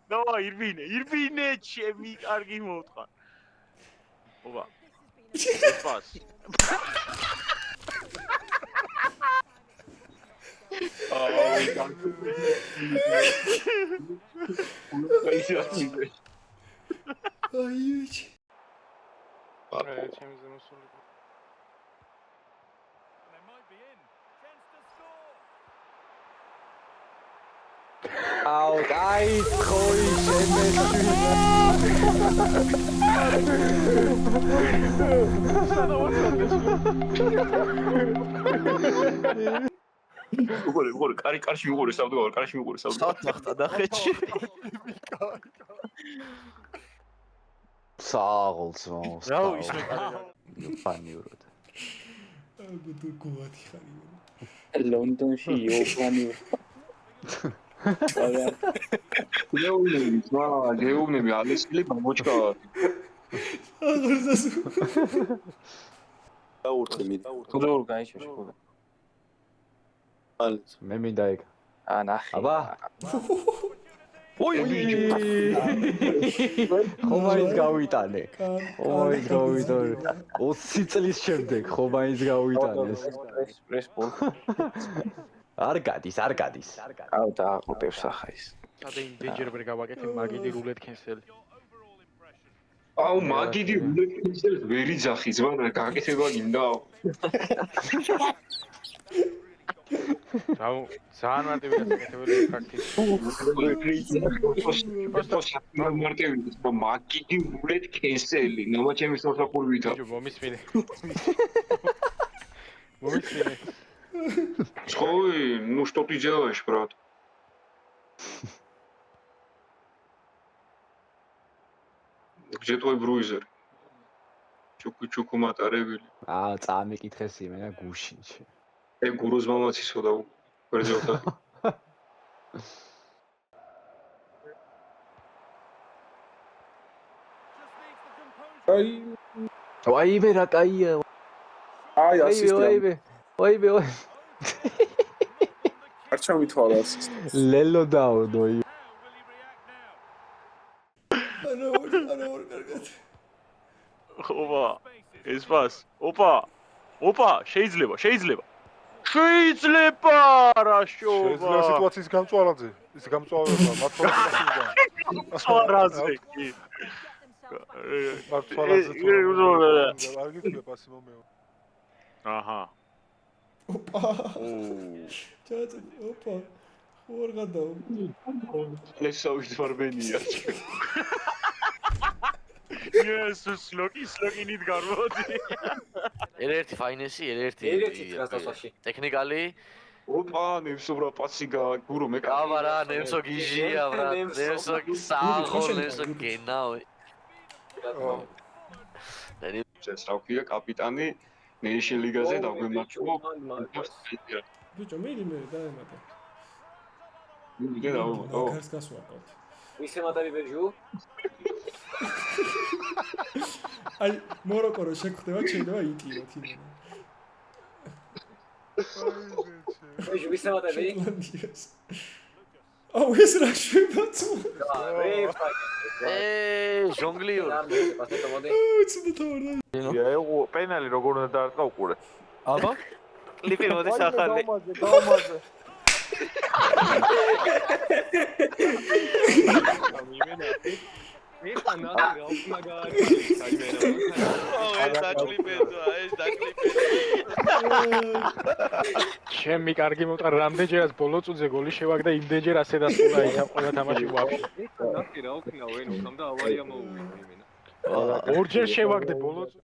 Давай, Ирвине, ჩემი კარგი მოვთყან. ოპა. პას. Out, ai, khoi, უგორე, კარში მიგორე საბდო, კარში მიგორე საბდო. საათახტა და ხეთში. საღოლს მოს. რა ისე კარგი. ფანიურად. გუდუ გუათი ხარი. ლონდონში იოპანი. გეუბნები, ალესილი გამოჩკა. აღარსას. დაურტიმი. თუდაურ გაიშოშ ხოლმე. ალ მე მინდა ეგ. ნახე. აბა. ოი. ხომაის გავიტანე. ოი, გავიტანე. 20 წლის შემდეგ ხომაის გავიტანეს. პრესპორტ. არ გადის. აუ დააყუტებს ახლა ის. სადა ინდენჯერბერ გავაკეთე მაგიდი რულეთ კენსელი. აუ მაგიდი რულეთ კენსელი ვერ იძახი ზმანა გაკეთება გინდა. აუ ძალიან მარტივია გაკეთებელი პრაქტიკა. მაგიდი რულეთ კენსელი ნომა ჩემი სოფლაპური ვითა. მომისმინე. Ой, ну что ты делаешь, брат? Где твой бруизер? Чуку матаревили. წამიკითხეს იმენა გუშინში. გურუს მამაცისო და ვერძელთა. ვაიმე რა კაია. აი ასისტენტი. ვაიმე. არ ჩამითვალა ასისტენტი. ლელო დაუდო. არა კარგად. ოპა, ეს პას. ოპა, შეიძლება. რა შოვა. შეიძლება სიტუაციის გამწვალაძე. ის გამწვალება მართლაც. სვარაზე კი. მართლაც. არ გიქნება პასი მომეო. აჰა. ოპა. ჩაწერე, ოპა. ხوار გადაო. ლესავის ვარბენია. იესუს ლოკინით გარბოდი. ერთ-ერთი ფაინესი, ერთ-ერთი ტექნიკალი. ოპა, ნემსო ბრა პასი გაგურო მე. აბა რა, ნემსო გიჟია ბრა, ნემსო სააღო, ნემსო გენაო. შესავქია კაპიტანი ნეიშენ ლიგაზე დაგვემარცხო. ბიჭო, მე დაემატა. მე დავამატო. კარს გასვაკავთ. ვისე მატარი ბერჟუ? აი, მოროკო რო შეგხვდება, შეიძლება იტიროთ იმენა. ბერჟუ ვისე მატარი? აუ ეს რა შვებაცო. ჟონგლიორ. ეო, პენალი როგორ უნდა დაარტყა უყურე. აბა? კლიპი მოდის ახალი. დავამაზე. ჩემი კარგი მოტყა რამდენჯერაც ბოლო წუთზე გოლი შევაგდა იმდენჯერ ასე დასრულა ის ყველა თამაში ვაფშე. ნახე რა უქნა ვენო სამ და ავარია მოუვიდა იმენა. ორჯერ შევაგდე ბოლო წუთზე.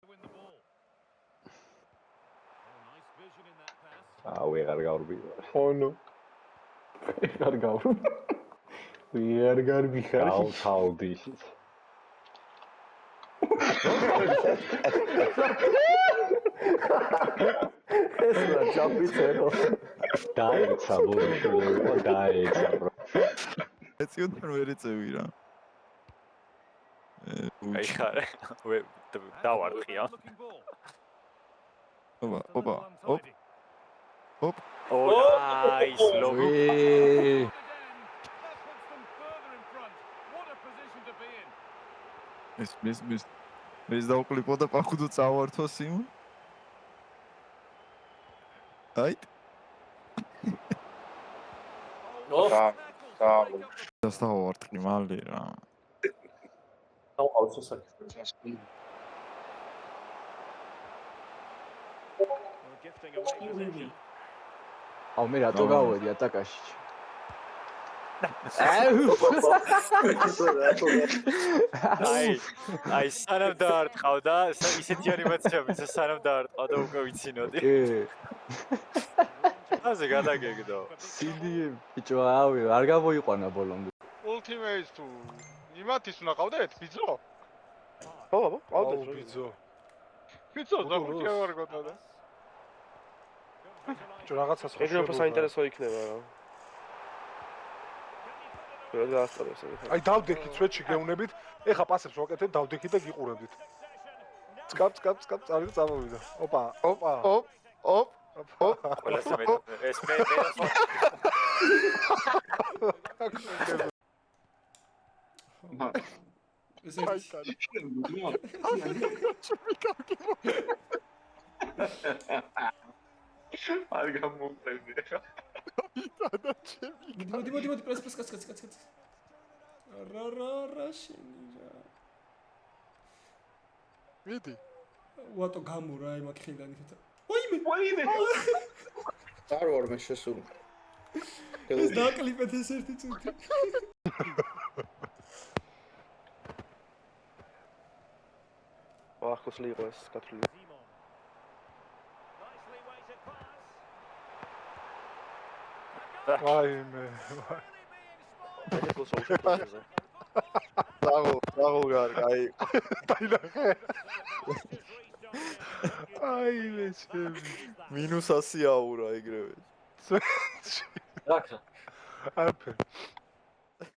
აუ ეგარ გავრბი. ხონო. ეგარ გავრბი. ვიარ გარბიხარ. თავდი. ეს რა ჩაპიცერო. დაიცა ბურთულო, დაიცა ბრო. ეციოდან ვერ ეწევი რა. აი ხარ. დავარყია. ოპა. ო, ნაის ლოგო. მის დაუკლიპო და პახუდო წავართო სიმ. აი, დასტავარტყი მალე რა. დავყავთ სასაკი. აუ მე რატო გავედი ატაკაში? აი სანამ დაარტყავ და ისეთი ანიმაცია მისცა სანამ დაარტყავ და უკვე ვიცინოდი. ასე გადაგეგდო. CD ბიჭო, ავი, არ გამოიყვანა ბოლომდე. Ultimate თუ იმათის უნდა ყავდეთ ბიძო? ხო, ყავდეთ ბიძო. ბიძო დაგვრჩევარ გოთა და. ბიჭო რაღაცას ხო. ეგრე უფრო საინტერესო იქნება რა. რა გაასწორებს ეგ. აი დავდექით სვეტში გეუნებით, ეხა პასებს ვაკეთებ, დავდექით და გიყურებდით. სკაპ, წავიდა წამოვიდა. ოპა. ყველას მეტად ეს მე არ გამომწევდი ხა. მოდი, პრეს, კაც. რა შენი რა. მიდი. ვატო გამო რა იმ აქედან იქეთ. ვაიმე. არ ვარ მე შესული. ეს დაკლიპეთ ეს ერთი წუთი. ახოს ლიყო ეს კათოლიკე. ვაიმე. ეს გოსო. დაღო გარგაი. დაინახე. აი მეცემ. -100 აურა ეგრევე. რა ხა? არაფერი.